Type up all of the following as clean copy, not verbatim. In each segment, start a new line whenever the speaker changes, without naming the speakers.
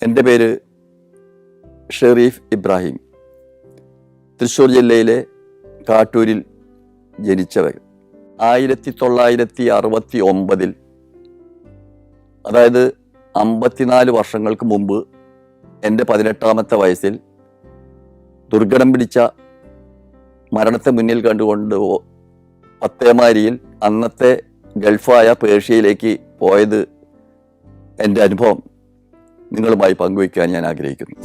എൻ്റെ പേര് ഷെരീഫ് ഇബ്രാഹിം. തൃശ്ശൂർ ജില്ലയിലെ കാട്ടൂരിൽ ജനിച്ചവർ. 1969 അതായത് 54 വർഷങ്ങൾക്ക് മുമ്പ് എൻ്റെ 18ാമത്തെ വയസ്സിൽ ദുർഘടം പിടിച്ച മരണത്തെ മുന്നിൽ കണ്ടുകൊണ്ട് പത്തേമാരിയിൽ അന്നത്തെ ഗൾഫായ പേർഷ്യയിലേക്ക് പോയത് എൻ്റെ അനുഭവം നിങ്ങളുമായി പങ്കുവയ്ക്കാൻ ഞാൻ ആഗ്രഹിക്കുന്നു.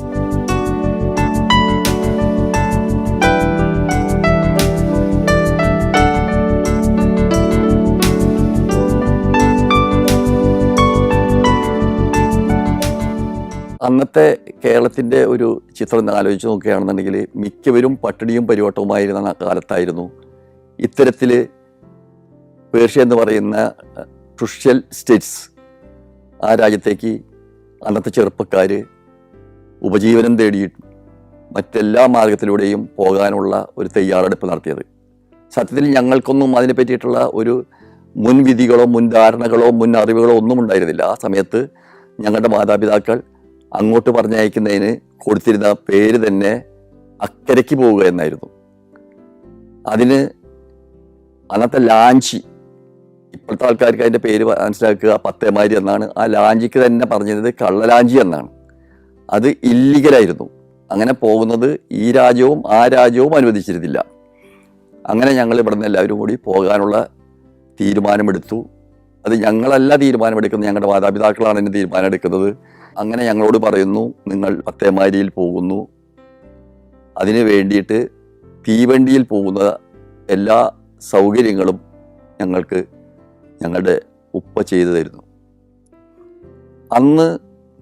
അന്നത്തെ കേരളത്തിൻ്റെ ഒരു ചിത്രം ആലോചിച്ച് നോക്കുകയാണെന്നുണ്ടെങ്കിൽ മിക്കവരും പട്ടിണിയും പരിവട്ടവുമായിരുന്ന കാലത്തായിരുന്നു ഇത്തരത്തിൽ പേർഷ്യ എന്ന് പറയുന്ന ക്രൂഷ്യൽ സ്റ്റേറ്റ്സ് ആ രാജ്യത്തേക്ക് അന്നത്തെ ചെറുപ്പക്കാർ ഉപജീവനം തേടിയിട്ടും മറ്റെല്ലാ മാർഗത്തിലൂടെയും പോകാനുള്ള ഒരു തയ്യാറെടുപ്പ് നടത്തിയത്. സത്യത്തിൽ ഞങ്ങൾക്കൊന്നും അതിനെ പറ്റിയിട്ടുള്ള ഒരു മുൻവിധികളോ മുൻധാരണകളോ മുൻ അറിവുകളോ ഒന്നും ഉണ്ടായിരുന്നില്ല. ആ സമയത്ത് ഞങ്ങളുടെ മാതാപിതാക്കൾ അങ്ങോട്ട് പറഞ്ഞയക്കുന്നതിന് കൊടുത്തിരുന്ന പേര് തന്നെ അക്കരയ്ക്ക് പോവുക എന്നായിരുന്നു. അതിന് അന്നത്തെ ലാഞ്ചി, ഇപ്പോഴത്തെ ആൾക്കാർക്ക് അതിൻ്റെ പേര് മനസ്സിലാക്കുക പത്തേമാരി എന്നാണ്. ആ ലാഞ്ചിക്ക് തന്നെ പറഞ്ഞത് കള്ളലാഞ്ചി എന്നാണ്. അത് ഇല്ലീഗലായിരുന്നു. അങ്ങനെ പോകുന്നത് ഈ രാജ്യവും ആ രാജ്യവും അനുവദിച്ചിരുന്നില്ല. അങ്ങനെ ഞങ്ങൾ ഇവിടെ നിന്ന് എല്ലാവരും കൂടി പോകാനുള്ള തീരുമാനമെടുത്തു. അത് ഞങ്ങളല്ല തീരുമാനമെടുക്കുന്നത്, ഞങ്ങളുടെ മാതാപിതാക്കളാണ് ഇതിന് തീരുമാനം എടുക്കുന്നത്. അങ്ങനെ ഞങ്ങളോട് പറയുന്നു, നിങ്ങൾ പത്തേമാരിയിൽ പോകുന്നു, അതിന് വേണ്ടിയിട്ട് തീവണ്ടിയിൽ പോകുന്ന എല്ലാ സൗകര്യങ്ങളും ഞങ്ങൾക്ക് ഞങ്ങളുടെ ഉപ്പ ചെയ്തു തരുന്നു. അന്ന്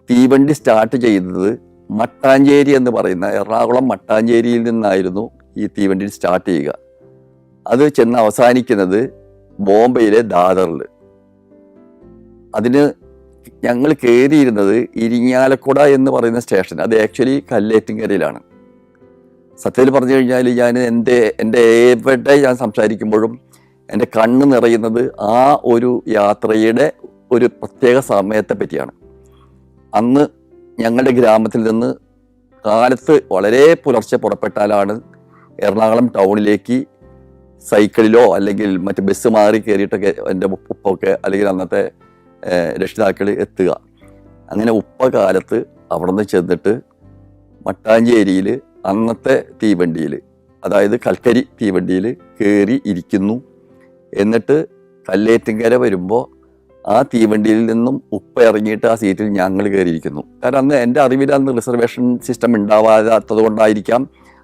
തീവണ്ടി സ്റ്റാർട്ട് ചെയ്തത് മട്ടാഞ്ചേരി എന്ന് പറയുന്ന എറണാകുളം മട്ടാഞ്ചേരിയിൽ നിന്നായിരുന്നു ഈ തീവണ്ടി സ്റ്റാർട്ട് ചെയ്യുക. അത് ചെന്ന് അവസാനിക്കുന്നത് ബോംബെയിലെ ദാദറിൽ. അതിന് ഞങ്ങൾ കയറിയിരുന്നത് ഇരിങ്ങാലക്കുട എന്ന് പറയുന്ന സ്റ്റേഷൻ. അത് ആക്ച്വലി കല്ലേറ്റിൻകരയിലാണ്. സത്യത്തിൽ പറഞ്ഞു കഴിഞ്ഞാൽ എൻ്റെ എവിടെ ഞാൻ സംസാരിക്കുമ്പോഴും എൻ്റെ കണ്ണ് നിറയുന്നത് ആ ഒരു യാത്രയുടെ ഒരു പ്രത്യേക സമയത്തെ പറ്റിയാണ്. അന്ന് ഞങ്ങളുടെ ഗ്രാമത്തിൽ നിന്ന് കാലത്ത് വളരെ പുലർച്ചെ പുറപ്പെട്ടാലാണ് എറണാകുളം ടൗണിലേക്ക് സൈക്കിളിലോ അല്ലെങ്കിൽ മറ്റ് ബസ് മാറി കയറിയിട്ടൊക്കെ എൻ്റെ ഉപ്പൊക്കെ അല്ലെങ്കിൽ അന്നത്തെ രക്ഷിതാക്കൾ എത്തുക. അങ്ങനെ ഉപ്പ കാലത്ത് അവിടെ നിന്ന് ചെന്നിട്ട് മട്ടാഞ്ചേരിയിൽ അന്നത്തെ തീവണ്ടിയിൽ, അതായത് കൽക്കരി തീവണ്ടിയിൽ കയറി ഇരിക്കുന്നു. എന്നിട്ട് കല്ലേറ്റിൻകര വരുമ്പോൾ ആ തീവണ്ടിയിൽ നിന്നും ഉപ്പ ഇറങ്ങിയിട്ട് ആ സീറ്റിൽ ഞങ്ങൾ കയറിയിരിക്കുന്നു. കാരണം അന്ന് എൻ്റെ അറിവിൽ അന്ന് റിസർവേഷൻ സിസ്റ്റം ഉണ്ടാവാത്തത് കൊണ്ടായിരിക്കാം,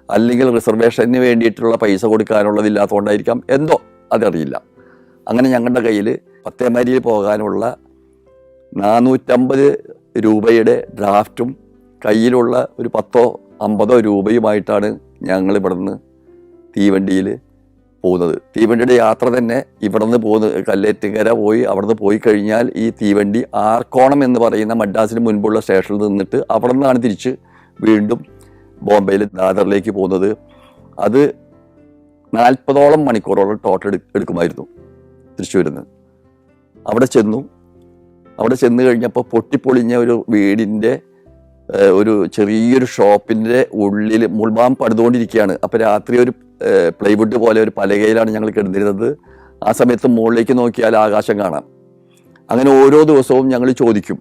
അല്ലെങ്കിൽ റിസർവേഷന് വേണ്ടിയിട്ടുള്ള പൈസ കൊടുക്കാനുള്ളതില്ലാത്തതുകൊണ്ടായിരിക്കാം, എന്തോ അതറിയില്ല. അങ്ങനെ ഞങ്ങളുടെ കയ്യിൽ പത്തേമാരിയിൽ പോകാനുള്ള 450 രൂപയുടെ ഡ്രാഫ്റ്റും കയ്യിലുള്ള ഒരു 10-50 രൂപയുമായിട്ടാണ് ഞങ്ങൾ ഇവിടുന്ന് തീവണ്ടിയിൽ പോകുന്നത്. തീവണ്ടിയുടെ യാത്ര തന്നെ ഇവിടുന്ന് പോകുന്നത് കല്ലേറ്റിൻകര പോയി അവിടുന്ന് പോയി കഴിഞ്ഞാൽ ഈ തീവണ്ടി ആർക്കോണം എന്ന് പറയുന്ന മദ്രാസിന് മുൻപുള്ള സ്റ്റേഷനിൽ നിന്നിട്ട് അവിടെ നിന്നാണ് തിരിച്ച് വീണ്ടും ബോംബെയിൽ ദാദറിലേക്ക് പോകുന്നത്. അത് 40ഓളം മണിക്കൂറോളം ടോട്ടൽ എടുക്കുമായിരുന്നു തൃശ്ശൂരിൽ നിന്ന്. അവിടെ ചെന്ന് കഴിഞ്ഞപ്പോൾ പൊട്ടിപ്പൊളിഞ്ഞ ഒരു വീടിൻ്റെ ഒരു ചെറിയൊരു ഷോപ്പിൻ്റെ ഉള്ളിൽ മുൾഭാഗം പടുതുകൊണ്ടിരിക്കുകയാണ്. അപ്പോൾ രാത്രി ഒരു പ്ലൈവുഡ് പോലെ ഒരു പലകയിലാണ് ഞങ്ങൾ കിടന്നിരുന്നത്. ആ സമയത്ത് മുകളിലേക്ക് നോക്കിയാൽ ആകാശം കാണാം. അങ്ങനെ ഓരോ ദിവസവും ഞങ്ങൾ ചോദിക്കും,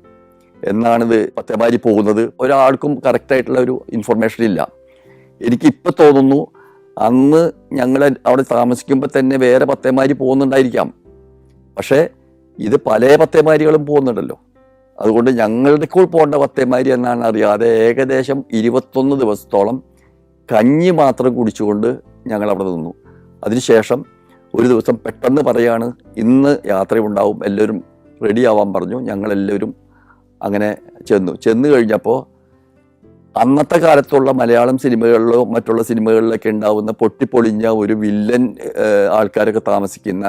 എന്നാണിത് പത്തേമാരി പോകുന്നത്? ഒരാൾക്കും കറക്റ്റായിട്ടുള്ള ഒരു ഇൻഫർമേഷൻ ഇല്ല. എനിക്കിപ്പോൾ തോന്നുന്നു അന്ന് ഞങ്ങൾ അവിടെ താമസിക്കുമ്പോൾ തന്നെ വേറെ പത്തേമാരി പോകുന്നുണ്ടായിരിക്കാം. പക്ഷേ ഇത് പല പത്തേമാരികളും പോകുന്നുണ്ടല്ലോ. അതുകൊണ്ട് ഞങ്ങളുടെ ഇപ്പോൾ പോകേണ്ട പത്തേമാരി എന്നാണ് അറിയാതെ ഏകദേശം 21 ദിവസത്തോളം കഞ്ഞി മാത്രം കുടിച്ചുകൊണ്ട് ഞങ്ങൾ അവിടെ നിന്നു. അതിനുശേഷം ഒരു ദിവസം പെട്ടെന്ന് പറയാണ്, ഇന്ന് യാത്രയുണ്ടാവും, എല്ലാവരും റെഡി ആവാൻ പറഞ്ഞു. ഞങ്ങളെല്ലാവരും അങ്ങനെ ചെന്ന് കഴിഞ്ഞപ്പോൾ അന്നത്തെ കാലത്തുള്ള മലയാളം സിനിമകളിലോ മറ്റുള്ള സിനിമകളിലൊക്കെ ഉണ്ടാവുന്ന പൊട്ടിപ്പൊളിഞ്ഞ ഒരു വില്ലൻ ആൾക്കാരൊക്കെ താമസിക്കുന്ന,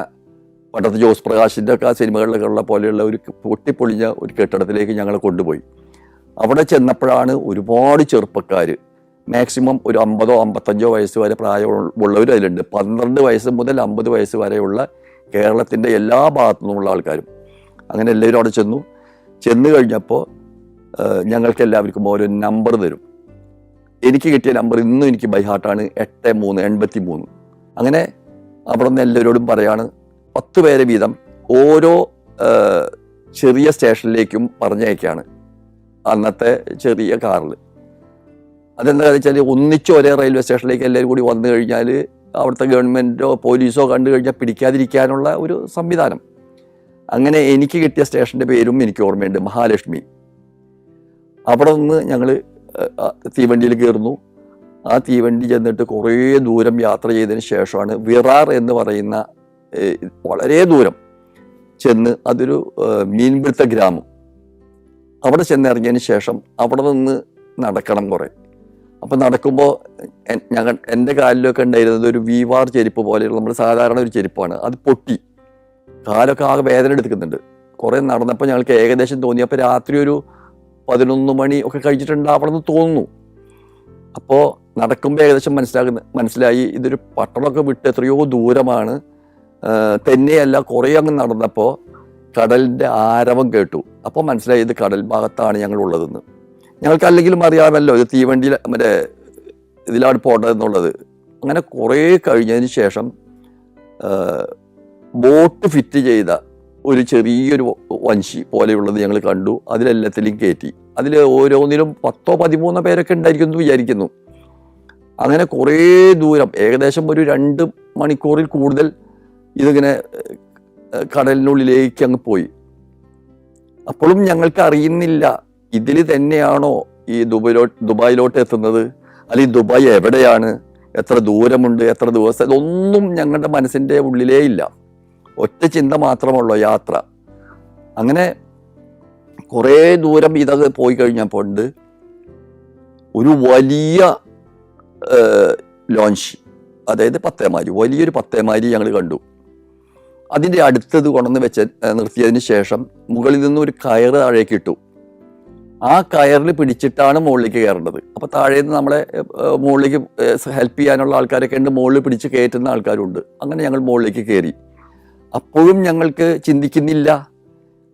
പണ്ടത്തെ ജോസ് പ്രകാശിൻ്റെ ഒക്കെ സിനിമകളിലൊക്കെ ഉള്ള പോലെയുള്ള ഒരു പൊട്ടിപ്പൊളിഞ്ഞ ഒരു കെട്ടിടത്തിലേക്ക് ഞങ്ങളെ കൊണ്ടുപോയി. അവിടെ ചെന്നപ്പോഴാണ് ഒരുപാട് ചെറുപ്പക്കാർ, മാക്സിമം ഒരു 50-55 വയസ്സ് വരെ പ്രായമുള്ളവരും അതിലുണ്ട്. 12 വയസ്സ് മുതൽ 50 വയസ്സ് വരെയുള്ള കേരളത്തിൻ്റെ എല്ലാ ഭാഗത്തു നിന്നുള്ള ആൾക്കാരും. അങ്ങനെ എല്ലാവരും അവിടെ ചെന്നു കഴിഞ്ഞപ്പോൾ ഞങ്ങൾക്ക് എല്ലാവർക്കും ഓരോ നമ്പർ തരും. എനിക്ക് കിട്ടിയ നമ്പർ ഇന്നും എനിക്ക് ബൈ ഹാർട്ടാണ്, 8383. അങ്ങനെ അവിടെ നിന്ന് എല്ലാവരോടും പറയാണ് 10 പേരെ വീതം ഓരോ ചെറിയ സ്റ്റേഷനിലേക്കും പറഞ്ഞയക്കാണ് അന്നത്തെ ചെറിയ കാറിൽ. അതെന്താ വെച്ചാൽ ഒന്നിച്ച് ഒരേ റെയിൽവേ സ്റ്റേഷനിലേക്ക് എല്ലാവരും കൂടി വന്നു കഴിഞ്ഞാൽ അവിടുത്തെ ഗവൺമെൻറ്റോ പോലീസോ കണ്ടു കഴിഞ്ഞാൽ പിടിക്കാതിരിക്കാനുള്ള ഒരു സംവിധാനം. അങ്ങനെ എനിക്ക് കിട്ടിയ സ്റ്റേഷൻ്റെ പേരും എനിക്ക് ഓർമ്മയുണ്ട്, മഹാലക്ഷ്മി. അവിടെ നിന്ന് ഞങ്ങൾ തീവണ്ടിയിൽ കയറുന്നു. ആ തീവണ്ടി ചെന്നിട്ട് കുറേ ദൂരം യാത്ര ചെയ്തതിന് ശേഷമാണ് വിറാർ എന്ന് പറയുന്ന വളരെ ദൂരം ചെന്ന്, അതൊരു മീൻപിടുത്ത ഗ്രാമം. അവിടെ ചെന്നിറങ്ങിയതിന് ശേഷം അവിടെ നിന്ന് നടക്കണം കുറേ. അപ്പം നടക്കുമ്പോൾ എൻ്റെ കാലിലൊക്കെ ഉണ്ടായിരുന്നത് ഒരു വീവാർ ചെരുപ്പ് പോലെയുള്ള നമ്മൾ സാധാരണ ഒരു ചെരുപ്പാണ്. അത് പൊട്ടി കാലൊക്കെ ആകെ വേദന എടുക്കുന്നുണ്ട്. കുറേ നടന്നപ്പോൾ ഞങ്ങൾക്ക് ഏകദേശം തോന്നി, അപ്പോൾ രാത്രി ഒരു 11 മണി ഒക്കെ കഴിച്ചിട്ടുണ്ടാവണമെന്ന് തോന്നുന്നു. അപ്പോൾ നടക്കുമ്പോൾ ഏകദേശം മനസ്സിലായി ഇതൊരു പട്ടണമൊക്കെ വിട്ട് എത്രയോ ദൂരമാണ്. തന്നെയല്ല, കുറേ അങ്ങ് നടന്നപ്പോൾ കടലിൻ്റെ ആരവം കേട്ടു. അപ്പോൾ മനസ്സിലായി ഇത് കടൽ ഭാഗത്താണ് ഞങ്ങളുള്ളതെന്ന്. ഞങ്ങൾക്ക് അല്ലെങ്കിലും അറിയാമല്ലോ ഇത് തീവണ്ടിയിൽ മറ്റേ ഇതിലാണ് പോകേണ്ടതെന്നുള്ളത്. അങ്ങനെ കുറേ കഴിഞ്ഞതിന് ശേഷം ബോട്ട് ഫിറ്റ് ചെയ്ത ഒരു ചെറിയൊരു വഞ്ചി പോലെയുള്ളത് ഞങ്ങൾ കണ്ടു. അതിലെല്ലാത്തിലും കയറ്റി. അതിൽ ഓരോന്നിലും 10-13 പേരൊക്കെ ഉണ്ടായിരിക്കും എന്ന് വിചാരിക്കുന്നു. അങ്ങനെ കുറേ ദൂരം, ഏകദേശം ഒരു 2 മണിക്കൂറിൽ കൂടുതൽ ഇതിങ്ങനെ കടലിനുള്ളിലേക്ക് അങ്ങ് പോയി. അപ്പോഴും ഞങ്ങൾക്ക് അറിയുന്നില്ല ഇതിൽ തന്നെയാണോ ഈ ദുബായിലോട്ട് എത്തുന്നത്, അല്ലെങ്കിൽ ദുബായ് എവിടെയാണ്, എത്ര ദൂരമുണ്ട്, എത്ര ദിവസം, ഇതൊന്നും ഞങ്ങളുടെ മനസ്സിൻ്റെ ഉള്ളിലേ ഇല്ല. ഒറ്റ ചിന്ത മാത്രമുള്ളൂ, യാത്ര. അങ്ങനെ കുറേ ദൂരം ഇതൊക്കെ പോയി കഴിഞ്ഞപ്പോൾ ഉണ്ട് ഒരു വലിയ ലോഞ്ച്, അതായത് പത്തേമാരി, വലിയൊരു പത്തേമാരി ഞങ്ങൾ കണ്ടു. അതിൻ്റെ അടുത്തത് കൊണ്ടുവന്ന് നിർത്തിയതിന് ശേഷം മുകളിൽ നിന്ന് ഒരു കയറ് താഴേക്ക് ഇട്ടു. ആ കയറിൽ പിടിച്ചിട്ടാണ് മുകളിലേക്ക് കയറേണ്ടത്. അപ്പോൾ താഴെ നിന്ന് നമ്മളെ മുകളിലേക്ക് ഹെൽപ്പ് ചെയ്യാനുള്ള ആൾക്കാരൊക്കെ ഉണ്ട്, മുകളിൽ പിടിച്ച് കയറ്റുന്ന ആൾക്കാരുണ്ട്. അങ്ങനെ ഞങ്ങൾ മുകളിലേക്ക് കയറി. അപ്പോഴും ഞങ്ങൾക്ക് ചിന്തിക്കുന്നില്ല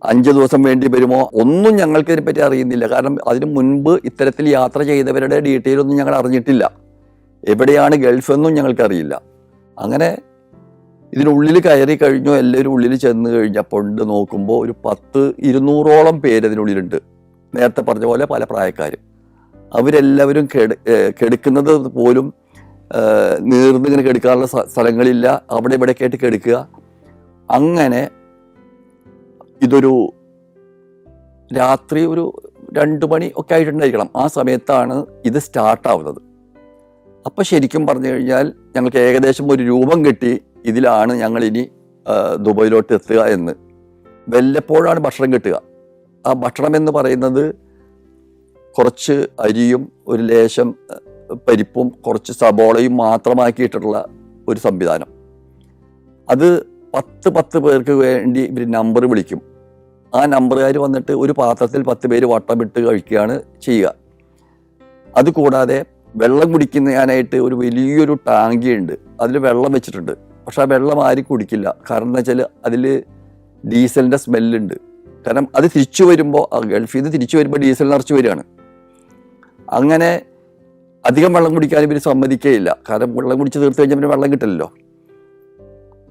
5 ദിവസം വേണ്ടി വരുമോ, ഒന്നും ഞങ്ങൾക്ക് ഇതിനെപ്പറ്റി അറിയുന്നില്ല. കാരണം അതിനു മുൻപ് ഇത്തരത്തിൽ യാത്ര ചെയ്തവരുടെ ഡീറ്റെയിൽ ഒന്നും ഞങ്ങൾ അറിഞ്ഞിട്ടില്ല. എവിടെയാണ് ഗൾഫ് എന്നും ഞങ്ങൾക്കറിയില്ല. അങ്ങനെ ഇതിനുള്ളിൽ കയറി കഴിഞ്ഞു. എല്ലാവരും ഉള്ളിൽ ചെന്ന് കഴിഞ്ഞപ്പോൾ നോക്കുമ്പോൾ ഒരു 10-200ഓളം പേര് ഇതിനുള്ളിലുണ്ട്. നേരത്തെ പറഞ്ഞ പോലെ പല പ്രായക്കാരും. അവരെല്ലാവരും കെടുക്കുന്നത് പോലും നീർന്നിങ്ങനെ കെടുക്കാനുള്ള സ്ഥലങ്ങളില്ല, അവിടെ ഇവിടെയൊക്കെ ആയിട്ട് കെടുക്കുക. അങ്ങനെ ഇതൊരു രാത്രി ഒരു 2 മണി ഒക്കെ ആയിട്ടുണ്ടായിരിക്കണം. ആ സമയത്താണ് ഇത് സ്റ്റാർട്ടാവുന്നത്. അപ്പം ശരിക്കും പറഞ്ഞു കഴിഞ്ഞാൽ ഞങ്ങൾക്ക് ഏകദേശം ഒരു രൂപം കിട്ടി, ഇതിലാണ് ഞങ്ങളിനി ദുബായിലോട്ട് എത്തുക എന്ന്. വല്ലപ്പോഴാണ് ഭക്ഷണം കിട്ടുക. ആ ഭക്ഷണം എന്ന് പറയുന്നത് കുറച്ച് അരിയും ഒരു ലേശം പരിപ്പും കുറച്ച് സബോളയും മാത്രമാക്കിയിട്ടുള്ള ഒരു സംവിധാനം. അത് 10 പേർക്ക് വേണ്ടി ഇവർ നമ്പർ വിളിക്കും. ആ നമ്പറുകാർ വന്നിട്ട് ഒരു പാത്രത്തിൽ 10 പേര് വട്ടമിട്ട് കഴിക്കുകയാണ് ചെയ്യുക. അതുകൂടാതെ വെള്ളം കുടിക്കുന്നതിനായിട്ട് ഒരു വലിയൊരു ടാങ്കിയുണ്ട്, അതിൽ വെള്ളം വെച്ചിട്ടുണ്ട്. പക്ഷെ ആ വെള്ളം ആരും കുടിക്കില്ല. കാരണം എന്താ വെച്ചാൽ അതിൽ ഡീസലിൻ്റെ സ്മെല്ലുണ്ട്. കാരണം അത് തിരിച്ചു വരുമ്പോൾ, ഗൾഫിൽ നിന്ന് തിരിച്ചു വരുമ്പോൾ ഡീസൽ നിറച്ച് വരികയാണ്. അങ്ങനെ അധികം വെള്ളം കുടിക്കാൻ ഇവർ സമ്മതിക്കുകയില്ല. കാരണം വെള്ളം കുടിച്ച് തീർത്ത് കഴിഞ്ഞാൽ പിന്നെ വെള്ളം കിട്ടില്ലല്ലോ.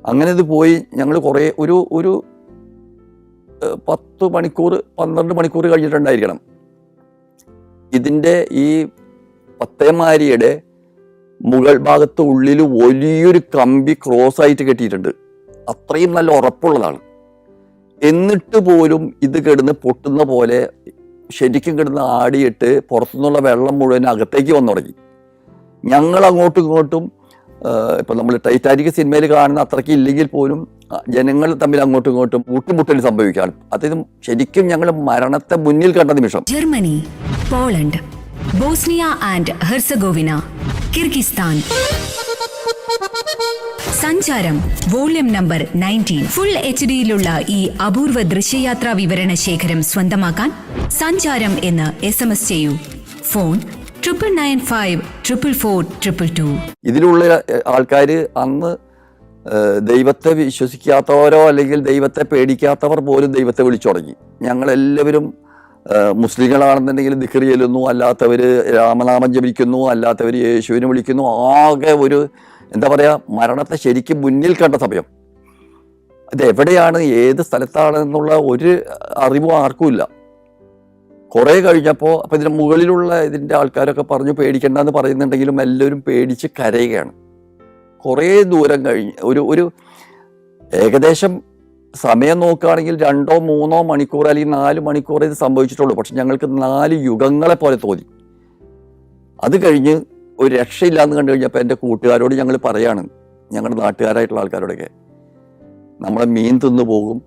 അങ്ങനെ ഇത് പോയി ഞങ്ങൾ കുറേ ഒരു 10 മണിക്കൂർ 12 മണിക്കൂർ കഴിഞ്ഞിട്ടുണ്ടായിരിക്കണം. ഇതിൻ്റെ ഈ പത്തേമാരിയുടെ മുകൾ ഭാഗത്ത് ഉള്ളിൽ വലിയൊരു കമ്പി ക്രോസ് ആയിട്ട് കെട്ടിയിട്ടുണ്ട്. അത്രയും നല്ല ഉറപ്പുള്ളതാണ്. എന്നിട്ട് പോലും ഇത് കിടന്ന് പൊട്ടുന്ന പോലെ ശരിക്കും കിടന്ന് ആടിയിട്ട് പുറത്തുനിന്നുള്ള വെള്ളം മുഴുവൻ അകത്തേക്ക് വന്നു തുടങ്ങി. ഞങ്ങൾ അങ്ങോട്ടും ഇങ്ങോട്ടും ഇപ്പം നമ്മൾ ടൈറ്റാനിക് സിനിമയിൽ കാണുന്ന അത്രയ്ക്ക് ഇല്ലെങ്കിൽ പോലും ജനങ്ങൾ തമ്മിൽ അങ്ങോട്ടും ഇങ്ങോട്ടും കൂട്ടിമുട്ടൽ സംഭവിക്കുകയാണ്. അതായത് ശരിക്കും ഞങ്ങൾ മരണത്തെ മുന്നിൽ കണ്ട നിമിഷം.
Germany, Poland, Bosnia and Herzegovina, Kyrgyzstan. സഞ്ചാരം വോള്യം നമ്പർ 19. ഫുൾ HD-യിലുള്ള ഈ അപൂർവ ദൃശ്യയാത്രാ വിവരണ ശേഖരം സ്വന്തമാക്കാൻ സഞ്ചാരം എന്ന് SMS ചെയ്യൂ. ഫോൺ 9995444222.
ഇതിലുള്ള ആൾക്കാർ അന്ന് ദൈവത്തെ വിശ്വസിക്കാത്തവരോ അല്ലെങ്കിൽ ദൈവത്തെ പേടിക്കാത്തവർ പോലും ദൈവത്തെ വിളിച്ചു തുടങ്ങി. ഞങ്ങളെല്ലാവരും മുസ്ലിങ്ങളാണെന്നുണ്ടെങ്കിൽ ദിക്ർ ചെല്ലുന്നു, അല്ലാത്തവർ രാമനാമം ജപിക്കുന്നു, അല്ലാത്തവർ യേശുവിനെ വിളിക്കുന്നു. ആകെ ഒരു എന്താ പറയുക, മരണത്തെ ശരിക്കും മുന്നിൽ കണ്ട സമയം. ഇതെവിടെയാണ്, ഏത് സ്ഥലത്താണ് എന്നുള്ള ഒരു അറിവും ആർക്കുമില്ല. കുറേ കഴിഞ്ഞപ്പോൾ അപ്പം ഇതിന് മുകളിലുള്ള ഇതിൻ്റെ ആൾക്കാരൊക്കെ പറഞ്ഞു പേടിക്കണ്ടെന്ന് പറയുന്നുണ്ടെങ്കിലും എല്ലാവരും പേടിച്ച് കരയുകയാണ്. കുറേ ദൂരം കഴിഞ്ഞ് ഒരു ഏകദേശം സമയം നോക്കുകയാണെങ്കിൽ 2-3 മണിക്കൂർ അല്ലെങ്കിൽ 4 മണിക്കൂർ ഇത് സംഭവിച്ചിട്ടുള്ളൂ. പക്ഷെ ഞങ്ങൾക്ക് 4 യുഗങ്ങളെ പോലെ തോന്നി. അത് കഴിഞ്ഞ് ഒരു രക്ഷയില്ലാന്ന് കണ്ടു കഴിഞ്ഞപ്പോൾ എൻ്റെ കൂട്ടുകാരോട് ഞങ്ങൾ പറയാണ്, ഞങ്ങളുടെ നാട്ടുകാരായിട്ടുള്ള ആൾക്കാരോടൊക്കെ, നമ്മളെ മീൻ തിന്നു പോകും,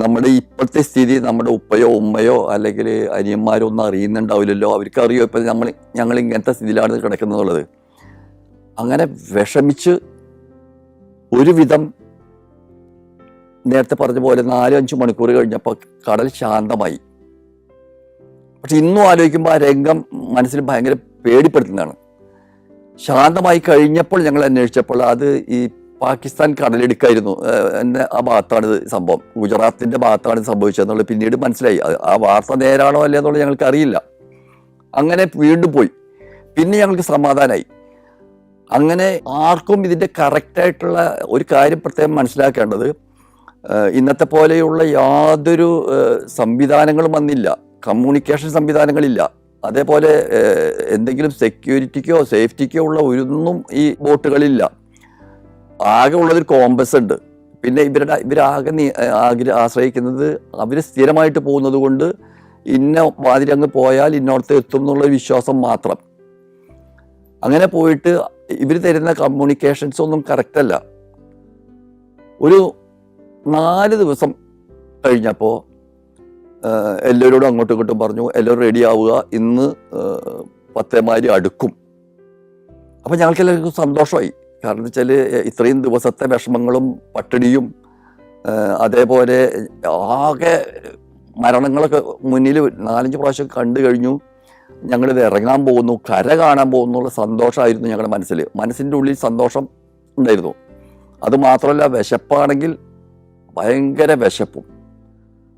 നമ്മുടെ ഇപ്പോഴത്തെ സ്ഥിതി നമ്മുടെ ഉപ്പയോ ഉമ്മയോ അല്ലെങ്കിൽ അനിയന്മാരോ ഒന്നും അറിയുന്നുണ്ടാവില്ലല്ലോ, അവർക്കറിയോ ഇപ്പം ഞങ്ങൾ ഇങ്ങനത്തെ സ്ഥിതിയിലാണ് കിടക്കുന്നുള്ളത്. അങ്ങനെ വിഷമിച്ച് ഒരുവിധം നേരത്തെ പറഞ്ഞ പോലെ 4-5 മണിക്കൂർ കഴിഞ്ഞപ്പോൾ കടൽ ശാന്തമായി. പക്ഷെ ഇന്നും ആലോചിക്കുമ്പോൾ ആ രംഗം മനസ്സിൽ ഭയങ്കര പേടിപ്പെടുത്തുന്നതാണ്. ശാന്തമായി കഴിഞ്ഞപ്പോൾ ഞങ്ങൾ അന്വേഷിച്ചപ്പോൾ അത് ഈ പാകിസ്ഥാൻ കടലിടുക്കായിരുന്നു. ആ ഭാഗത്താണ് ഇത് സംഭവം, ഗുജറാത്തിൻ്റെ ഭാഗത്താണ് ഇത് സംഭവിച്ചതെന്നുള്ളത് പിന്നീട് മനസ്സിലായി. ആ വാർത്ത നേരാണോ അല്ലേ എന്നുള്ളത് ഞങ്ങൾക്ക് അറിയില്ല. അങ്ങനെ വീണ്ടും പോയി. പിന്നെ ഞങ്ങൾക്ക് സമാധാനമായി. അങ്ങനെ ആർക്കും ഇതിൻ്റെ കറക്റ്റായിട്ടുള്ള ഒരു കാര്യം പ്രത്യേകം മനസ്സിലാക്കേണ്ടത്, ഇന്നത്തെ പോലെയുള്ള യാതൊരു സംവിധാനങ്ങളും വന്നില്ല, കമ്മ്യൂണിക്കേഷൻ സംവിധാനങ്ങളില്ല, അതേപോലെ എന്തെങ്കിലും സെക്യൂരിറ്റിക്കോ സേഫ്റ്റിക്കോ ഉള്ള ഒന്നും ഈ ബോട്ടുകളില്ല. ആകെ ഉള്ളതൊരു കോമ്പസ് ഉണ്ട്. പിന്നെ ഇവരാകെ ആശ്രയിക്കുന്നത് അവർ സ്ഥിരമായിട്ട് പോകുന്നത് കൊണ്ട് ഇന്ന വാതിരങ്ങ് പോയാൽ ഇന്നോടത്ത് എത്തും എന്നുള്ള വിശ്വാസം മാത്രം. അങ്ങനെ പോയിട്ട് ഇവർ തരുന്ന കമ്മ്യൂണിക്കേഷൻസ് ഒന്നും കറക്റ്റല്ല. ഒരു 4 ദിവസം കഴിഞ്ഞപ്പോൾ എല്ലാവരോടും അങ്ങോട്ടും ഇങ്ങോട്ടും പറഞ്ഞു, എല്ലാവരും റെഡി ആവുക, ഇന്ന് 10 അടുക്കും. അപ്പം ഞങ്ങൾക്ക് എല്ലാവർക്കും സന്തോഷമായി. കാരണം എന്താ വെച്ചാൽ ഇത്രയും ദിവസത്തെ വിഷമങ്ങളും പട്ടിണിയും അതേപോലെ ആകെ മരണങ്ങളൊക്കെ മുന്നിൽ 4-5 പ്രാവശ്യം കണ്ടു കഴിഞ്ഞു. ഞങ്ങളിത് ഇറങ്ങാൻ പോകുന്നു, കര കാണാൻ പോകുന്നുള്ള സന്തോഷമായിരുന്നു ഞങ്ങളുടെ മനസ്സിൻ്റെ ഉള്ളിൽ സന്തോഷം ഉണ്ടായിരുന്നു. അതുമാത്രമല്ല, വിശപ്പാണെങ്കിൽ ഭയങ്കര വിശപ്പും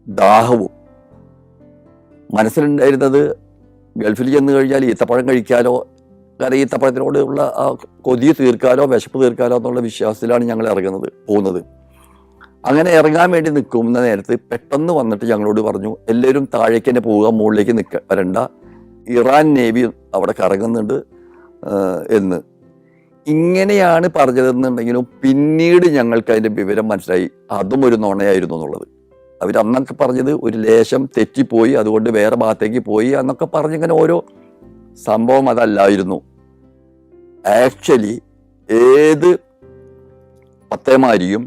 ദാഹവും. മനസ്സിലുണ്ടായിരുന്നത് ഗൾഫിൽ ചെന്ന് കഴിഞ്ഞാൽ ഈത്തപ്പഴം കഴിക്കാലോ, കാരണം ഈത്തപ്പഴത്തിനോടുള്ള ആ കൊതി തീർക്കാലോ വിശപ്പ് തീർക്കാലോ എന്നുള്ള വിശ്വാസത്തിലാണ് ഞങ്ങൾ പോകുന്നത്. അങ്ങനെ ഇറങ്ങാൻ വേണ്ടി നിൽക്കുന്ന നേരത്ത് പെട്ടെന്ന് വന്നിട്ട് ഞങ്ങളോട് പറഞ്ഞു, എല്ലാവരും താഴേക്ക് തന്നെ പോവുക, മുകളിലേക്ക് വരണ്ട, ഇറാൻ നേവി അവിടെ കറങ്ങുന്നുണ്ട് എന്ന്. ഇങ്ങനെയാണ് പറഞ്ഞതെന്നുണ്ടെങ്കിലും പിന്നീട് ഞങ്ങൾക്ക് അതിൻ്റെ വിവരം മനസ്സിലായി അതും ഒരു നുണയായിരുന്നു എന്നുള്ളത്. അവർ അന്നൊക്കെ പറഞ്ഞത് ഒരു ലേശം തെറ്റിപ്പോയി, അതുകൊണ്ട് വേറെ ഭാഗത്തേക്ക് പോയി എന്നൊക്കെ പറഞ്ഞിങ്ങനെ ഓരോ സംഭവം അതല്ലായിരുന്നു. ആക്ച്വലി ഏത് പത്തേമാരിയും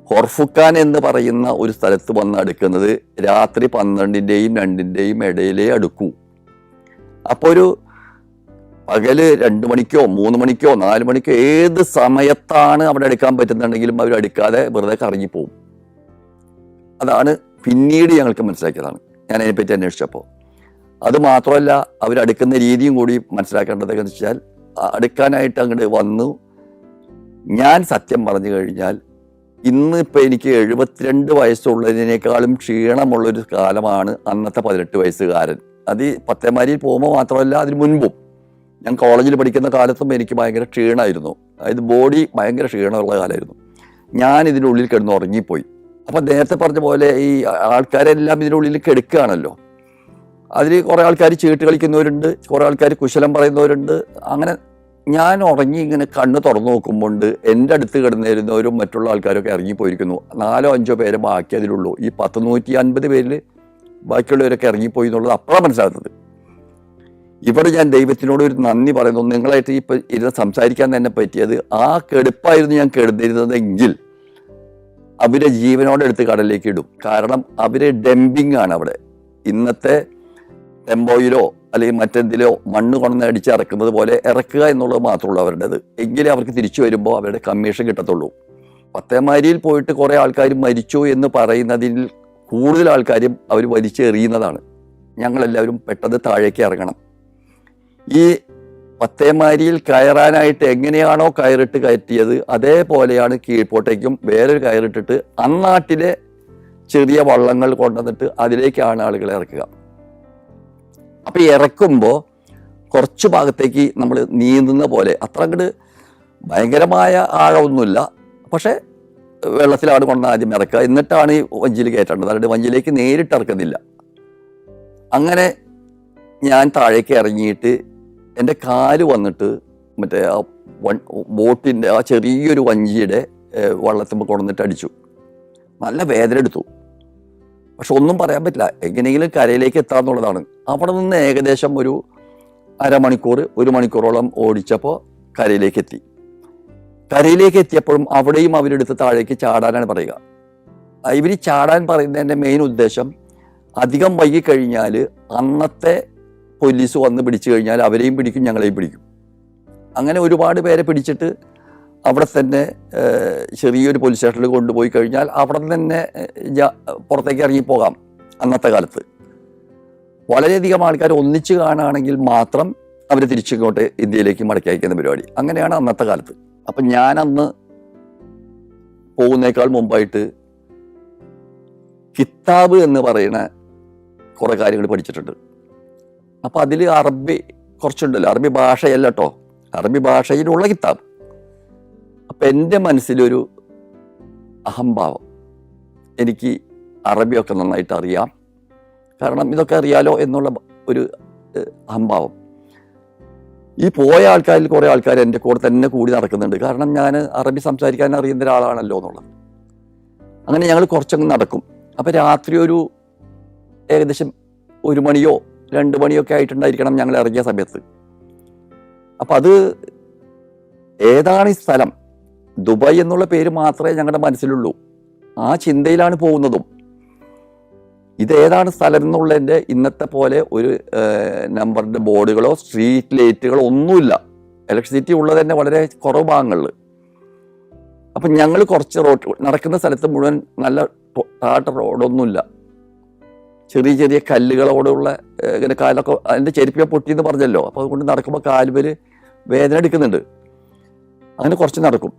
ഹൊർഫുക്കാൻ എന്ന് പറയുന്ന ഒരു സ്ഥലത്ത് വന്ന് അടുക്കുന്നത് രാത്രി 12-ന്റെയും 2-ന്റെയും ഇടയിലേ അടുക്കൂ. അപ്പോൾ ഒരു പകല് 2 മണിക്കോ 3 മണിക്കോ 4 മണിക്കോ ഏത് സമയത്താണ് അവിടെ അടുക്കാൻ പറ്റുന്നുണ്ടെങ്കിലും അവർ അടുക്കാതെ വെറുതെ കറങ്ങിപ്പോവും. അതാണ് പിന്നീട് ഞങ്ങൾക്ക് മനസ്സിലാക്കിയതാണ് ഞാൻ അതിനെപ്പറ്റി അന്വേഷിച്ചപ്പോൾ. അത് മാത്രമല്ല, അവരടുക്കുന്ന രീതിയും കൂടി മനസ്സിലാക്കേണ്ടതെന്ന് വെച്ചാൽ, അടുക്കാനായിട്ട് അങ്ങോട്ട് വന്നു. ഞാൻ സത്യം പറഞ്ഞു കഴിഞ്ഞാൽ ഇന്നിപ്പോൾ എനിക്ക് 72 വയസ്സുള്ളതിനേക്കാളും ക്ഷീണമുള്ളൊരു കാലമാണ് അന്നത്തെ 18 വയസ്സുകാരൻ. അത് ഈ പത്തേമാരിയിൽ പോകുമ്പോൾ മാത്രമല്ല, അതിന് മുൻപും ഞാൻ കോളേജിൽ പഠിക്കുന്ന കാലത്തും എനിക്ക് ഭയങ്കര ക്ഷീണമായിരുന്നു. അതായത് ബോഡി ഭയങ്കര ക്ഷീണമുള്ള കാലമായിരുന്നു. ഞാൻ ഇതിനുള്ളിൽ കിടന്ന് ഉറങ്ങിപ്പോയി. അപ്പം നേരത്തെ പറഞ്ഞ പോലെ ഈ ആൾക്കാരെല്ലാം ഇതിനുള്ളിൽ കിടക്കുകയാണല്ലോ. അതിൽ കുറേ ആൾക്കാർ ചീട്ട് കളിക്കുന്നവരുണ്ട്, കുറേ ആൾക്കാർ കുശലം പറയുന്നവരുണ്ട്. അങ്ങനെ ഞാൻ ഉറങ്ങി ഇങ്ങനെ കണ്ണ് തുറന്നു നോക്കുമ്പോൾ എൻ്റെ അടുത്ത് കിടന്നിരുന്നവരും മറ്റുള്ള ആൾക്കാരൊക്കെ ഇറങ്ങിപ്പോയിരിക്കുന്നു. 4-5 പേരെ ബാക്കി അതിലുള്ളൂ. ഈ 150 പേരിൽ ബാക്കിയുള്ളവരൊക്കെ ഇറങ്ങിപ്പോയി എന്നുള്ളത് അപ്പോഴാണ് മനസ്സിലാകുന്നത്. ഇവിടെ ഞാൻ ദൈവത്തിനോട് ഒരു നന്ദി പറയുന്നു. നിങ്ങളായിട്ട് ഇപ്പം ഇരുന്ന് സംസാരിക്കാൻ തന്നെ പറ്റിയത്. ആ കെടുപ്പായിരുന്നു ഞാൻ കിടന്നിരുന്നതെങ്കിൽ അവരെ ജീവനോടെ എടുത്ത് കടലിലേക്ക് ഇടും. കാരണം അവർ ഡംപിങ് ആണ് അവിടെ. ഇന്നത്തെ ടെമ്പോയിലോ അല്ലെങ്കിൽ മറ്റെന്തിലോ മണ്ണ് കൊണ്ടുവന്ന് അടിച്ചിറക്കുന്നത് പോലെ ഇറക്കുക എന്നുള്ളത് മാത്രമുള്ളൂ അവരുടേത്. എങ്കിലേ അവർക്ക് തിരിച്ചു വരുമ്പോൾ അവരുടെ കമ്മീഷൻ കിട്ടത്തുള്ളൂ. പത്തേമാരിയിൽ പോയിട്ട് കുറേ ആൾക്കാർ മരിച്ചു എന്ന് പറയുന്നതിൽ കൂടുതൽ ആൾക്കാരും അവർ വലിച്ചെറിയുന്നതാണ്. ഞങ്ങളെല്ലാവരും പെട്ടെന്ന് താഴേക്ക് ഇറങ്ങണം. ഈ പത്തേമാരിയിൽ കയറാനായിട്ട് എങ്ങനെയാണോ കയറിട്ട് കയറ്റിയത് അതേപോലെയാണ് കീഴ്പോട്ടേക്കും വേറൊരു കയറിട്ടിട്ട് അന്നാട്ടിലെ ചെറിയ വള്ളങ്ങൾ കൊണ്ടുവന്നിട്ട് അതിലേക്കാണ് ആളുകളെ ഇറക്കുക. അപ്പം ഇറക്കുമ്പോൾ കുറച്ച് ഭാഗത്തേക്ക് നമ്മൾ നീന്തുന്ന പോലെ, അത്ര അങ്ങോട്ട് ഭയങ്കരമായ ആഴമൊന്നുമില്ല, പക്ഷേ വെള്ളത്തിലാണ് കൊണ്ട് ആദ്യം ഇറക്കുക, എന്നിട്ടാണ് ഈ വഞ്ചിയിൽ കയറ്റേണ്ടത്. അതായത് വഞ്ചിയിലേക്ക് നേരിട്ട് ഇറക്കുന്നില്ല. അങ്ങനെ ഞാൻ താഴേക്ക് ഇറങ്ങിയിട്ട് എൻ്റെ കാല് വന്നിട്ട് മറ്റേ ആ ബോട്ടിൻ്റെ ആ ചെറിയൊരു വഞ്ചിയുടെ വള്ളത്തുമ്പോൾ കൊണ്ടുവന്നിട്ട് അടിച്ചു. നല്ല വേദന എടുത്തു. പക്ഷെ ഒന്നും പറയാൻ പറ്റില്ല, എങ്ങനെയെങ്കിലും കരയിലേക്ക് എത്താമെന്നുള്ളതാണ്. അവിടെ നിന്ന് ഏകദേശം ഒരു അരമണിക്കൂർ 1 മണിക്കൂറോളം ഓടിച്ചപ്പോൾ കരയിലേക്ക് എത്തി. കരയിലേക്ക് എത്തിയപ്പോഴും അവിടെയും അവരെടുത്ത് താഴേക്ക് ചാടാനാണ് പറയുക. ഇവർ ചാടാൻ പറയുന്നതിൻ്റെ മെയിൻ ഉദ്ദേശം, അധികം വൈകിക്കഴിഞ്ഞാൽ അന്നത്തെ പോലീസ് വന്ന് പിടിച്ചു കഴിഞ്ഞാൽ അവരെയും പിടിക്കും, ഞങ്ങളെയും പിടിക്കും. അങ്ങനെ ഒരുപാട് പേരെ പിടിച്ചിട്ട് അവിടെ തന്നെ ചെറിയൊരു പോലീസ് സ്റ്റേഷനിൽ കൊണ്ടുപോയി കഴിഞ്ഞാൽ അവിടെ തന്നെ പുറത്തേക്ക് ഇറങ്ങിപ്പോകാം. അന്നത്തെ കാലത്ത് വളരെയധികം ആൾക്കാർ ഒന്നിച്ച് കാണുകയാണെങ്കിൽ മാത്രം അവർ തിരിച്ചിങ്ങോട്ട് ഇന്ത്യയിലേക്ക് മടക്കി അയക്കുന്ന പരിപാടി. അങ്ങനെയാണ് അന്നത്തെ കാലത്ത്. അപ്പം ഞാൻ അന്ന് പോകുന്നേക്കാൾ മുമ്പായിട്ട് കിതാബ് എന്ന് പറയുന്ന കുറേ കാര്യങ്ങൾ പഠിച്ചിട്ടുണ്ട്. അപ്പം അതിൽ അറബി കുറച്ചുണ്ടല്ലോ, അറബി ഭാഷയല്ല കേട്ടോ, അറബി ഭാഷയിലുള്ള കിതാബ്. അപ്പം എൻ്റെ മനസ്സിലൊരു അഹംഭാവം, എനിക്ക് അറബിയൊക്കെ നന്നായിട്ട് അറിയാം, കാരണം ഇതൊക്കെ അറിയാലോ എന്നുള്ള ഒരു അഹംഭാവം. ഈ പോയ ആൾക്കാരിൽ കുറേ ആൾക്കാർ എൻ്റെ കൂടെ തന്നെ കൂടി നടക്കുന്നുണ്ട്, കാരണം ഞാൻ അറബി സംസാരിക്കാൻ അറിയുന്ന ഒരാളാണല്ലോ എന്നുള്ളത്. അങ്ങനെ ഞങ്ങൾ കുറച്ചങ്ങ് നടക്കും. അപ്പം രാത്രി ഒരു ഏകദേശം 1 മണിയോ 2 മണിയൊക്കെ ആയിട്ടുണ്ടായിരിക്കണം ഞങ്ങൾ ഇറങ്ങിയ സമയത്ത്. അപ്പം അത് ഏതാണ് ഈ സ്ഥലം, ദുബായ് എന്നുള്ള പേര് മാത്രമേ ഞങ്ങളുടെ മനസ്സിലുള്ളൂ. ആ ചിന്തയിലാണ് പോകുന്നതും. ഇതേതാണ് സ്ഥലം എന്നുള്ളതിൻ്റെ ഇന്നത്തെ പോലെ ഒരു നമ്പറിൻ്റെ ബോർഡുകളോ സ്ട്രീറ്റ് ലൈറ്റുകളോ ഒന്നുമില്ല. ഇലക്ട്രിസിറ്റി ഉള്ളത് തന്നെ വളരെ കുറവ് ഭാഗങ്ങളിൽ. അപ്പം ഞങ്ങൾ കുറച്ച് റോഡ് നടക്കുന്ന സ്ഥലത്ത് മുഴുവൻ നല്ല ടാട്ട റോഡൊന്നുമില്ല, ചെറിയ ചെറിയ കല്ലുകളോടുള്ള ഇങ്ങനെ കാലൊക്കെ, അതിൻ്റെ ചെരുപ്പിയെ പൊട്ടിയെന്ന് പറഞ്ഞല്ലോ. അപ്പോൾ അതുകൊണ്ട് നടക്കുമ്പോൾ കാലുപേര് വേദന എടുക്കുന്നുണ്ട്. അങ്ങനെ കുറച്ച് നടക്കും.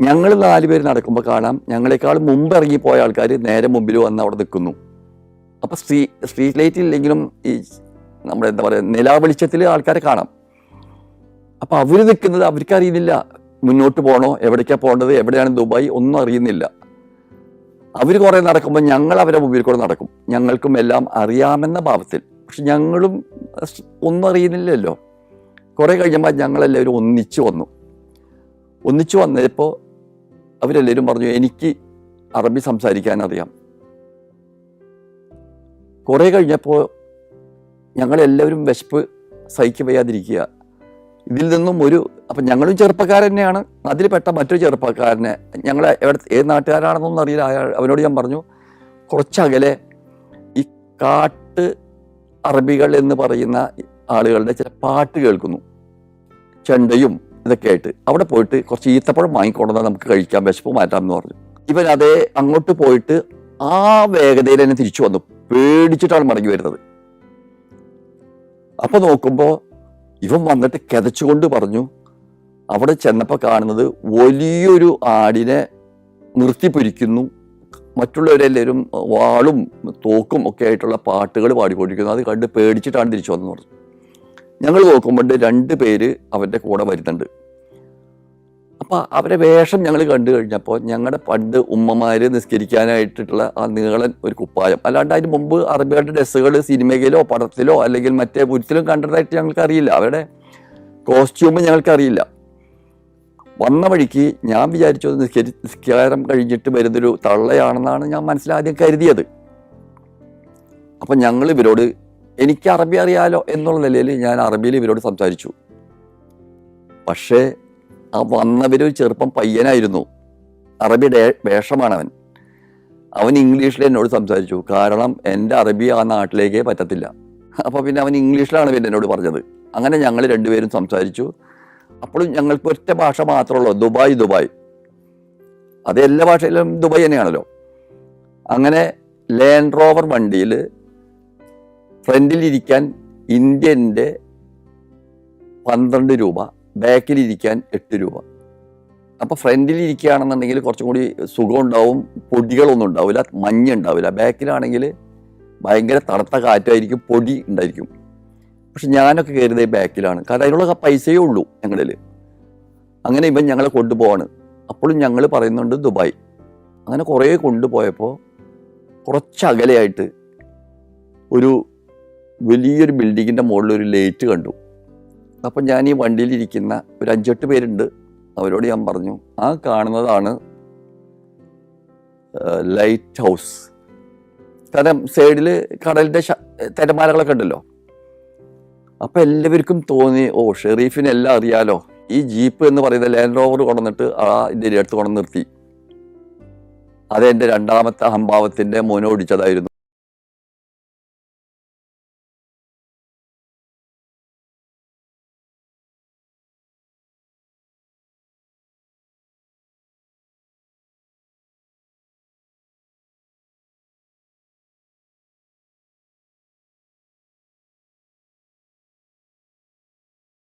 ഞങ്ങൾ 4 പേര് നടക്കുമ്പോൾ കാണാം, ഞങ്ങളെക്കാൾ മുമ്പ് ഇറങ്ങിപ്പോയ ആൾക്കാർ നേരെ മുമ്പിൽ വന്ന് അവിടെ നിൽക്കുന്നു. അപ്പോൾ സ്ട്രീറ്റ് ലൈറ്റ് ഇല്ലെങ്കിലും ഈ നമ്മുടെ എന്താ പറയുക നിലാവെളിച്ചത്തിൽ ആൾക്കാരെ കാണാം. അപ്പോൾ അവർ നിൽക്കുന്നത് അവർക്ക് അറിയുന്നില്ല, മുന്നോട്ട് പോകണോ, എവിടേക്കാണ് പോകേണ്ടത്, എവിടെയാണ് ദുബായ്, ഒന്നും അറിയുന്നില്ല. അവർ കുറേ നടക്കുമ്പോൾ ഞങ്ങൾ അവരെ മുമ്പിൽ കൂടെ നടക്കും, ഞങ്ങൾക്കും എല്ലാം അറിയാമെന്ന ഭാവത്തിൽ. പക്ഷെ ഞങ്ങളും ഒന്നും അറിയുന്നില്ലല്ലോ. കുറേ കഴിയുമ്പോൾ ഞങ്ങളെല്ലാവരും ഒന്നിച്ചു വന്നപ്പോൾ അവരെല്ലാവരും പറഞ്ഞു, എനിക്ക് അറബി സംസാരിക്കാൻ അറിയാം. കുറേ കഴിഞ്ഞപ്പോൾ ഞങ്ങളെല്ലാവരും വിശപ്പ് സഹിക്ക് വയ്യാതിരിക്കുക. ഇതിൽ നിന്നും അപ്പം ഞങ്ങളും ചെറുപ്പക്കാരൻ തന്നെയാണ്, അതിൽ പെട്ട മറ്റൊരു ചെറുപ്പക്കാരനെ, ഞങ്ങൾ ഏത് നാട്ടുകാരാണെന്നൊന്നും അറിയില്ല, അവനോട് ഞാൻ പറഞ്ഞു, കുറച്ചകലെ ഈ കാട്ട് അറബികൾ എന്ന് പറയുന്ന ആളുകളുടെ ചില പാട്ട് കേൾക്കുന്നു, ചെണ്ടയും ഇതൊക്കെ ആയിട്ട്. അവിടെ പോയിട്ട് കുറച്ച് ഈത്തപ്പഴം വാങ്ങിക്കൊണ്ടുവന്നാൽ നമുക്ക് കഴിക്കാം, വിശപ്പ് മാറ്റാമെന്ന് പറഞ്ഞു. ഇവൻ അതേ അങ്ങോട്ട് പോയിട്ട് ആ വേഗതയിൽ തന്നെ തിരിച്ചു വന്നു, പേടിച്ചിട്ടാണ് മടങ്ങി വരുന്നത്. അപ്പൊ നോക്കുമ്പോൾ ഇവൻ വന്നിട്ട് കിതച്ചുകൊണ്ട് പറഞ്ഞു, അവിടെ ചെന്നപ്പോൾ കാണുന്നത് വലിയൊരു ആടിനെ നിർത്തിപ്പൊരിക്കുന്നു, മറ്റുള്ളവരെല്ലാവരും വാളും തോക്കും ഒക്കെ ആയിട്ടുള്ള പാട്ടുകൾ പാടിക്കൊണ്ടിരിക്കുന്നു. അത് കണ്ട് പേടിച്ചിട്ടാണ് തിരിച്ചു വന്നെന്ന് പറഞ്ഞു. ഞങ്ങൾ നോക്കുമ്പോൾ 2 പേര് അവൻ്റെ കൂടെ വരുന്നുണ്ട്. അപ്പം അവരെ വേഷം ഞങ്ങൾ കണ്ടു കഴിഞ്ഞപ്പോൾ ഞങ്ങളുടെ പണ്ട് ഉമ്മമാർ നിസ്കരിക്കാനായിട്ടുള്ള ആ നീളൻ ഒരു കുപ്പായം, അല്ലാണ്ട് അതിന് മുമ്പ് അറബികളുടെ ഡ്രസ്സുകൾ സിനിമയിലോ പടത്തിലോ അല്ലെങ്കിൽ മറ്റേ പുരുത്തിലും കണ്ടതായിട്ട് ഞങ്ങൾക്ക് അറിയില്ല. അവരുടെ കോസ്റ്റ്യൂം ഞങ്ങൾക്കറിയില്ല. വന്ന വഴിക്ക് ഞാൻ വിചാരിച്ചത് നിസ്കാരം കഴിഞ്ഞിട്ട് വരുന്നൊരു തള്ളയാണെന്നാണ് ഞാൻ മനസ്സിലാദ്യം കരുതിയത്. അപ്പം ഞങ്ങൾ ഇവരോട്, എനിക്ക് അറബി അറിയാലോ എന്നുള്ള നിലയിൽ ഞാൻ അറബിയിൽ ഇവരോട് സംസാരിച്ചു. പക്ഷേ ആ വന്നവരൊരു ചെറുപ്പം പയ്യനായിരുന്നു, അറബിയുടെ വേഷമാണ് അവൻ. അവൻ ഇംഗ്ലീഷിൽ എന്നോട് സംസാരിച്ചു, കാരണം എൻ്റെ അറബി ആ നാട്ടിലേക്കേ പറ്റത്തില്ല. അപ്പോൾ പിന്നെ അവൻ ഇംഗ്ലീഷിലാണ് പിന്നെ എന്നോട് പറഞ്ഞത്. അങ്ങനെ ഞങ്ങൾ 2 പേരും സംസാരിച്ചു. അപ്പോഴും ഞങ്ങൾക്ക് ഒറ്റ ഭാഷ മാത്രമുള്ളൂ, ദുബായ്. അത് എല്ലാ ഭാഷയിലും ദുബായ് തന്നെയാണല്ലോ. അങ്ങനെ ലാൻഡ് റോവർ വണ്ടിയിൽ ഫ്രണ്ടിലിരിക്കാൻ ഇന്ത്യൻ്റെ 12 രൂപ, ബാക്കിലിരിക്കാൻ 8 രൂപ. അപ്പോൾ ഫ്രണ്ടിൽ ഇരിക്കുകയാണെന്നുണ്ടെങ്കിൽ കുറച്ചും കൂടി സുഖം ഉണ്ടാവും, പൊടികളൊന്നും ഉണ്ടാവില്ല, മഞ്ഞ് ഉണ്ടാവില്ല. ബാക്കിലാണെങ്കിൽ ഭയങ്കര തണുത്ത കാറ്റായിരിക്കും, പൊടി ഉണ്ടായിരിക്കും. പക്ഷെ ഞാനൊക്കെ കയറിയത് ബാക്കിലാണ്, കാരണം അതിനുള്ള പൈസയേ ഉള്ളൂ ഞങ്ങളിൽ. അങ്ങനെ ഇവൻ ഞങ്ങളെ കൊണ്ടുപോവാണ്. അപ്പോഴും ഞങ്ങൾ പറയുന്നുണ്ട് ദുബായ്. അങ്ങനെ കുറേ കൊണ്ടുപോയപ്പോൾ കുറച്ച് അകലെയായിട്ട് ഒരു വലിയൊരു ബിൽഡിങ്ങിൻ്റെ മുകളിൽ ഒരു ലൈറ്റ് കണ്ടു. അപ്പം ഞാൻ ഈ വണ്ടിയിലിരിക്കുന്ന ഒരു 5-8 പേരുണ്ട്, അവരോട് ഞാൻ പറഞ്ഞു, ആ കാണുന്നതാണ് ലൈറ്റ് ഹൗസ്. കാരണം സൈഡിൽ കടലിൻ്റെ തിരമാലകളൊക്കെ ഉണ്ടല്ലോ. അപ്പം എല്ലാവർക്കും തോന്നി, ഓ ഷെറീഫിന് എല്ലാം അറിയാലോ. ഈ ജീപ്പ് എന്ന് പറയുന്ന ലാൻഡ് റോവർ കൊണ്ടുവന്നിട്ട് ഇതിൻ്റെ അടുത്ത് കൊണ്ടു നിർത്തി. അതെൻ്റെ രണ്ടാമത്തെ അഹംഭാവത്തിൻ്റെ മോനോടിച്ചതായിരുന്നു.